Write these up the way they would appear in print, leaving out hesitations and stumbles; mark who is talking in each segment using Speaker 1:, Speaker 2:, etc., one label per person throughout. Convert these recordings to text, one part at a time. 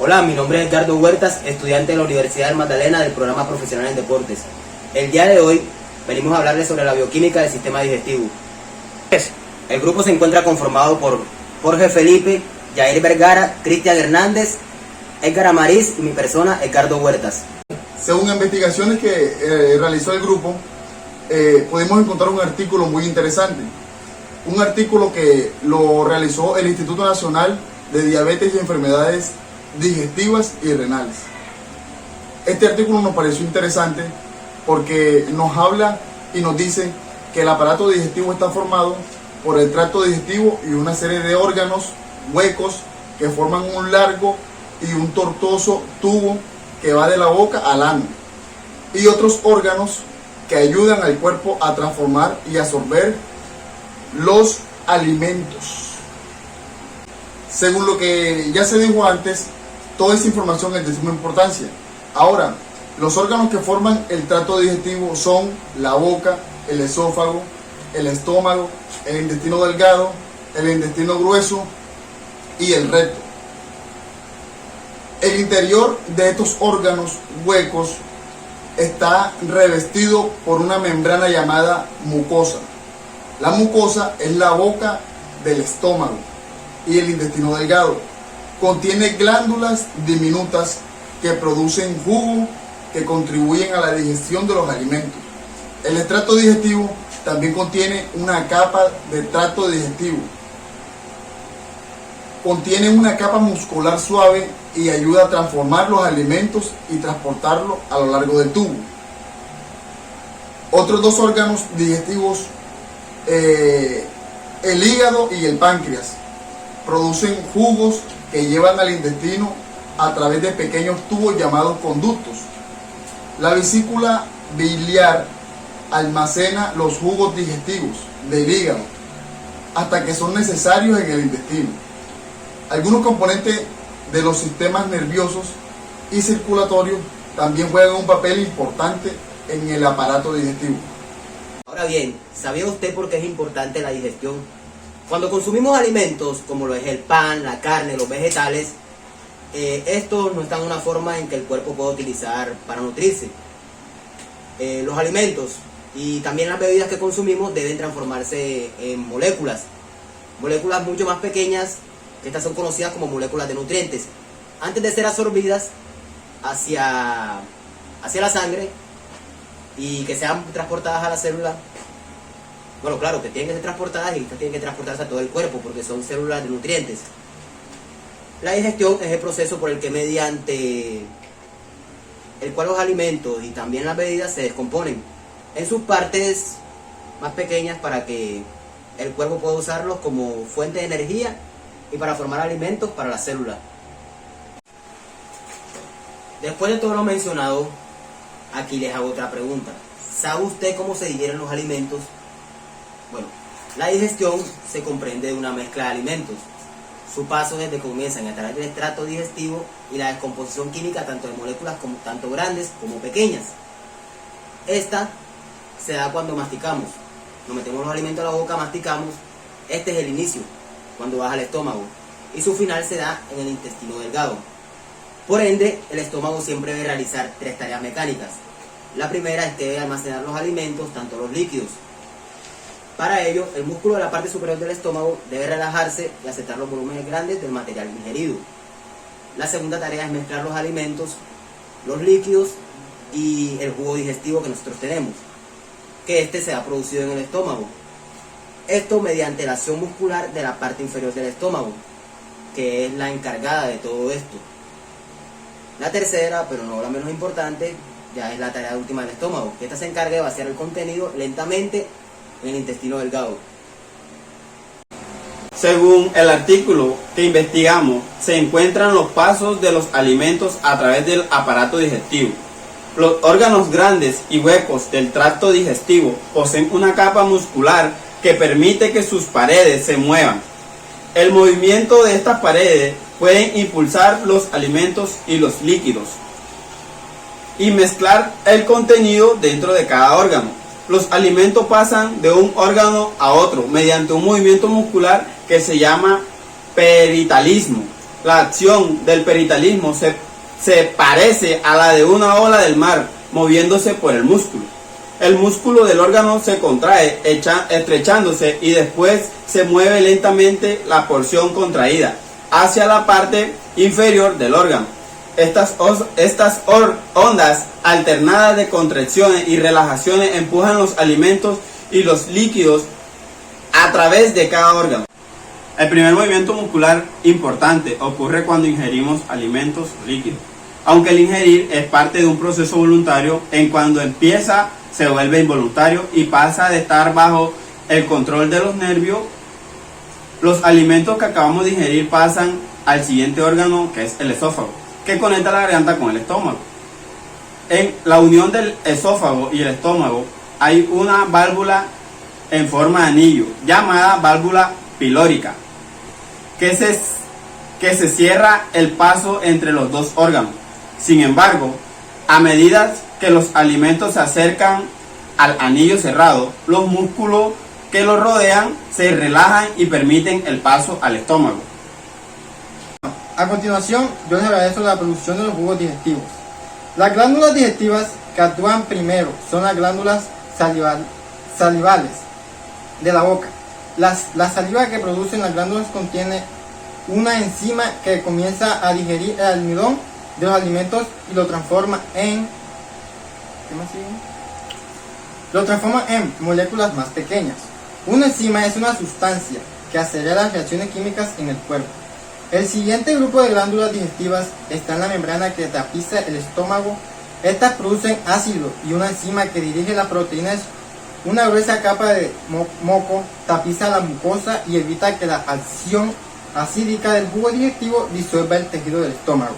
Speaker 1: Hola, mi nombre es Edgardo Huertas, estudiante de la Universidad del Magdalena del programa profesional en deportes. El día de hoy venimos a hablarles sobre la bioquímica del sistema digestivo. El grupo se encuentra conformado por Jorge Felipe, Jair Vergara, Cristian Hernández, Edgar Amariz y mi persona, Edgardo Huertas.
Speaker 2: Según investigaciones que realizó el grupo, pudimos encontrar un artículo muy interesante. Un artículo que lo realizó el Instituto Nacional de Diabetes y Enfermedades Digestivas y Renales. Este artículo nos pareció interesante porque nos habla y nos dice que el aparato digestivo está formado por el tracto digestivo y una serie de órganos huecos que forman un largo y un tortuoso tubo que va de la boca al ano, y otros órganos que ayudan al cuerpo a transformar y absorber los alimentos. Según lo que ya se dijo antes, toda esa información es de suma importancia. Ahora, los órganos que forman el tracto digestivo son la boca, el esófago, el estómago, el intestino delgado, el intestino grueso y el recto. El interior de estos órganos huecos está revestido por una membrana llamada mucosa. La mucosa es la boca del estómago y el intestino delgado. Contiene glándulas diminutas que producen jugo que contribuyen a la digestión de los alimentos. El tracto digestivo también contiene una capa de tracto digestivo. Contiene una capa muscular suave y ayuda a transformar los alimentos y transportarlos a lo largo del tubo. Otros dos órganos digestivos, el hígado y el páncreas, producen jugos que llevan al intestino a través de pequeños tubos llamados conductos. La vesícula biliar almacena los jugos digestivos del hígado hasta que son necesarios en el intestino. Algunos componentes de los sistemas nerviosos y circulatorios también juegan un papel importante en el aparato digestivo.
Speaker 1: Ahora bien, ¿sabía usted por qué es importante la digestión? Cuando consumimos alimentos como lo es el pan, la carne, los vegetales, estos no están en una forma en que el cuerpo pueda utilizar para nutrirse. Los alimentos y también las bebidas que consumimos deben transformarse en moléculas mucho más pequeñas, que estas son conocidas como moléculas de nutrientes, antes de ser absorbidas hacia la sangre y que sean transportadas a la célula. Bueno, claro, que tienen que ser transportadas y estas tienen que transportarse a todo el cuerpo porque son células de nutrientes. La digestión es el proceso por el que mediante el cual los alimentos y también las bebidas se descomponen en sus partes más pequeñas para que el cuerpo pueda usarlos como fuente de energía y para formar alimentos para la célula. Después de todo lo mencionado, aquí les hago otra pregunta. ¿Sabe usted cómo se digieren los alimentos? Bueno, la digestión se comprende de una mezcla de alimentos. Su paso desde que comienzan a través del tracto digestivo y la descomposición química tanto de moléculas como tanto grandes como pequeñas. Esta se da cuando masticamos. Nos metemos los alimentos a la boca, masticamos. Este es el inicio, cuando baja al estómago. Y su final se da en el intestino delgado. Por ende, el estómago siempre debe realizar tres tareas mecánicas. La primera es que debe almacenar los alimentos, tanto los líquidos. Para ello, el músculo de la parte superior del estómago debe relajarse y aceptar los volúmenes grandes del material ingerido. La segunda tarea es mezclar los alimentos, los líquidos y el jugo digestivo que nosotros tenemos, que este se ha producido en el estómago. Esto mediante la acción muscular de la parte inferior del estómago, que es la encargada de todo esto. La tercera, pero no la menos importante, ya es la tarea última del estómago, que esta se encarga de vaciar el contenido lentamente en el intestino delgado.
Speaker 3: Según el artículo que investigamos, se encuentran los pasos de los alimentos a través del aparato digestivo. Los órganos grandes y huecos del tracto digestivo poseen una capa muscular que permite que sus paredes se muevan. El movimiento de estas paredes puede impulsar los alimentos y los líquidos y mezclar el contenido dentro de cada órgano. Los alimentos pasan de un órgano a otro mediante un movimiento muscular que se llama peritalismo. La acción del peritalismo se parece a la de una ola del mar moviéndose por el músculo. El músculo del órgano se contrae, estrechándose, y después se mueve lentamente la porción contraída hacia la parte inferior del órgano. Estas ondas alternadas de contracciones y relajaciones empujan los alimentos y los líquidos a través de cada órgano. El primer movimiento muscular importante ocurre cuando ingerimos alimentos líquidos. Aunque el ingerir es parte de un proceso voluntario, en cuando empieza se vuelve involuntario y pasa de estar bajo el control de los nervios. Los alimentos que acabamos de ingerir pasan al siguiente órgano, que es el esófago, que conecta la garganta con el estómago. En la unión del esófago y el estómago hay una válvula en forma de anillo, llamada válvula pilórica, que se cierra el paso entre los dos órganos. Sin embargo, a medida que los alimentos se acercan al anillo cerrado, los músculos que lo rodean se relajan y permiten el paso al estómago.
Speaker 4: A continuación, yo les hablaré sobre la producción de los jugos digestivos. Las glándulas digestivas que actúan primero son las glándulas salivales de la boca. La saliva que producen las glándulas contiene una enzima que comienza a digerir el almidón de los alimentos y lo transforma en moléculas más pequeñas. Una enzima es una sustancia que acelera las reacciones químicas en el cuerpo. El siguiente grupo de glándulas digestivas está en la membrana que tapiza el estómago. Estas producen ácido y una enzima que dirige las proteínas. Una gruesa capa de moco tapiza la mucosa y evita que la acción acídica del jugo digestivo disuelva el tejido del estómago.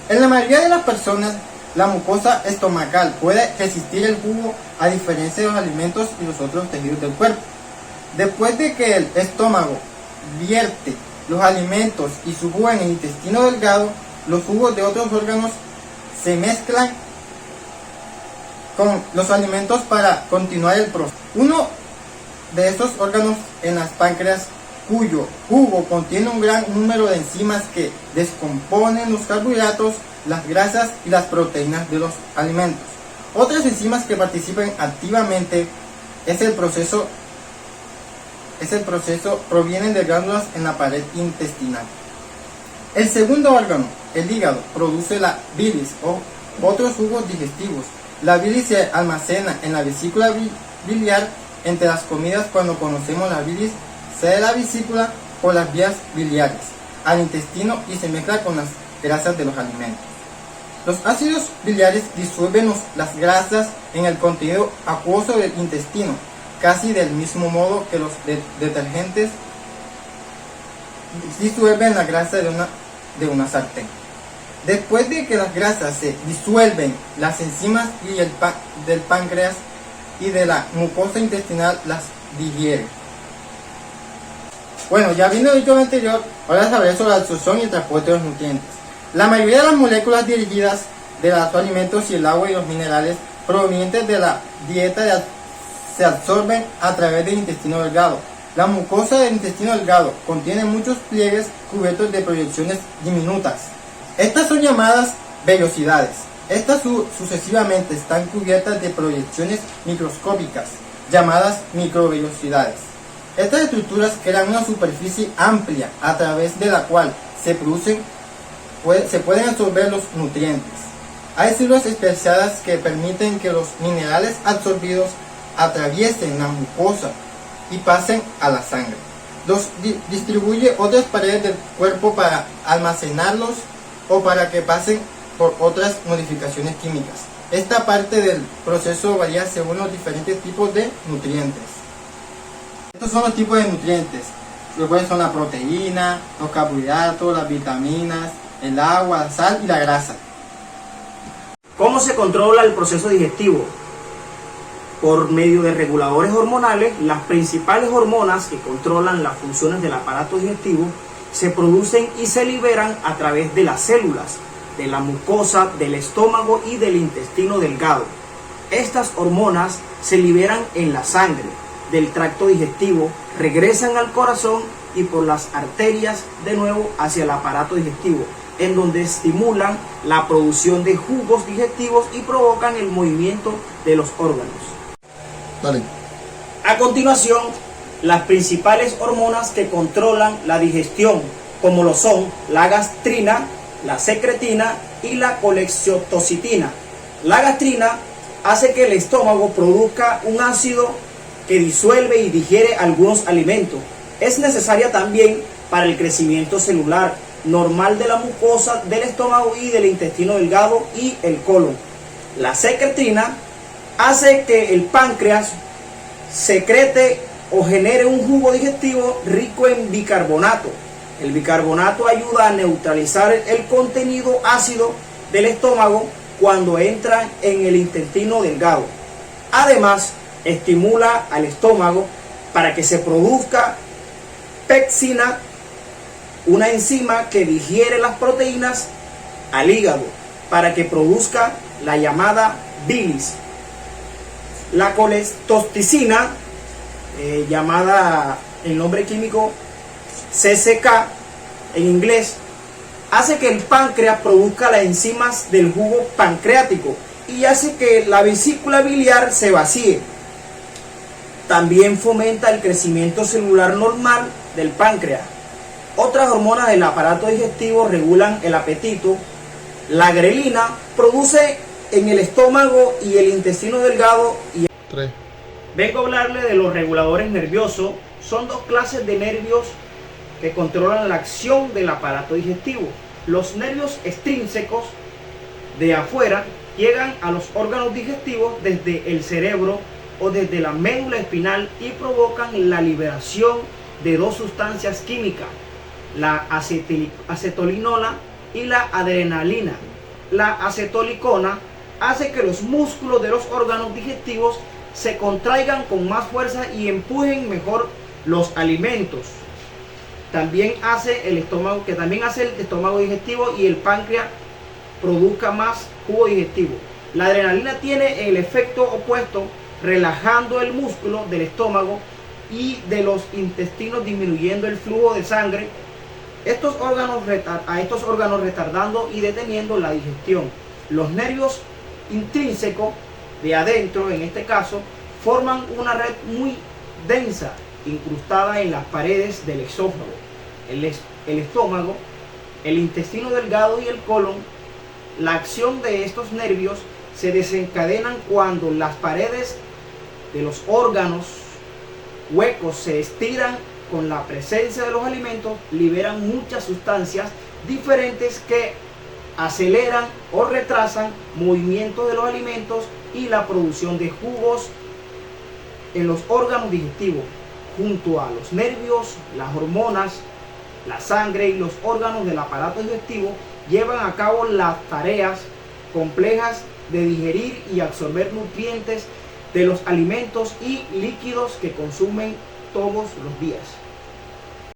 Speaker 4: En la mayoría de las personas, la mucosa estomacal puede resistir el jugo, a diferencia de los alimentos y los otros tejidos del cuerpo. Después de que el estómago vierte los alimentos y su jugo en el intestino delgado, los jugos de otros órganos se mezclan con los alimentos para continuar el proceso. Uno de estos órganos en las páncreas, cuyo jugo contiene un gran número de enzimas que descomponen los carbohidratos, las grasas y las proteínas de los alimentos. Otras enzimas que participan activamente es el proceso provienen de glándulas en la pared intestinal. El segundo órgano, el hígado, produce la bilis o otros jugos digestivos. La bilis se almacena en la vesícula biliar. Entre las comidas, cuando conocemos la bilis, sale de la vesícula por las vías biliares al intestino y se mezcla con las grasas de los alimentos. Los ácidos biliares disuelven las grasas en el contenido acuoso del intestino, casi del mismo modo que los detergentes disuelven la grasa de una sartén. Después de que las grasas se disuelven, las enzimas del páncreas y de la mucosa intestinal las digieren. Bueno, ya habiendo dicho lo anterior, ahora sabré sobre la absorción y el transporte de los nutrientes. La mayoría de las moléculas dirigidas de los alimentos y el agua y los minerales provenientes de la dieta se absorben a través del intestino delgado. La mucosa del intestino delgado contiene muchos pliegues cubiertos de proyecciones diminutas. Estas son llamadas vellosidades. Estas sucesivamente están cubiertas de proyecciones microscópicas, llamadas microvellosidades. Estas estructuras crean una superficie amplia a través de la cual se pueden absorber los nutrientes. Hay células especializadas que permiten que los minerales absorbidos atraviesen la mucosa y pasen a la sangre. Los distribuye otras paredes del cuerpo para almacenarlos o para que pasen por otras modificaciones químicas. Esta parte del proceso varía según los diferentes tipos de nutrientes. Estos son los tipos de nutrientes, los cuales son la proteína, los carbohidratos, las vitaminas, el agua, la sal y la grasa.
Speaker 5: ¿Cómo se controla el proceso digestivo? Por medio de reguladores hormonales. Las principales hormonas que controlan las funciones del aparato digestivo se producen y se liberan a través de las células, de la mucosa, del estómago y del intestino delgado. Estas hormonas se liberan en la sangre del tracto digestivo, regresan al corazón y por las arterias de nuevo hacia el aparato digestivo, en donde estimulan la producción de jugos digestivos y provocan el movimiento de los órganos.
Speaker 2: Dale.
Speaker 5: A continuación, las principales hormonas que controlan la digestión, como lo son la gastrina, la secretina y la colexiocitocina. La gastrina hace que el estómago produzca un ácido que disuelve y digiere algunos alimentos. Es necesaria también para el crecimiento celular normal de la mucosa del estómago y del intestino delgado y el colon. La secretina hace que el páncreas secrete o genere un jugo digestivo rico en bicarbonato. El bicarbonato ayuda a neutralizar el contenido ácido del estómago cuando entra en el intestino delgado. Además, estimula al estómago para que se produzca pectina, una enzima que digiere las proteínas, al hígado para que produzca la llamada bilis. La colexiocitocina, llamada en nombre químico CCK en inglés, hace que el páncreas produzca las enzimas del jugo pancreático y hace que la vesícula biliar se vacíe. También fomenta el crecimiento celular normal del páncreas. Otras hormonas del aparato digestivo regulan el apetito. La grelina produce en el estómago y el intestino delgado.
Speaker 2: 3.
Speaker 5: Vengo a hablarle de los reguladores nerviosos. Son dos clases de nervios que controlan la acción del aparato digestivo. Los nervios extrínsecos de afuera llegan a los órganos digestivos desde el cerebro o desde la médula espinal y provocan la liberación de dos sustancias químicas, la acetolinona y la adrenalina. La acetolicona hace que los músculos de los órganos digestivos se contraigan con más fuerza y empujen mejor los alimentos. También hace el estómago digestivo y el páncreas produzca más jugo digestivo. La adrenalina tiene el efecto opuesto, relajando el músculo del estómago y de los intestinos, disminuyendo el flujo de sangre a estos órganos, retardando y deteniendo la digestión. Los nervios intrínsecos de adentro, en este caso, forman una red muy densa incrustada en las paredes del esófago, el estómago, el intestino delgado y el colon. La acción de estos nervios se desencadenan cuando las paredes de los órganos huecos se estiran. Con la presencia de los alimentos liberan muchas sustancias diferentes que aceleran o retrasan movimientos de los alimentos y la producción de jugos en los órganos digestivos. Junto a los nervios, las hormonas, la sangre y los órganos del aparato digestivo llevan a cabo las tareas complejas de digerir y absorber nutrientes de los alimentos y líquidos que consumen todos los días.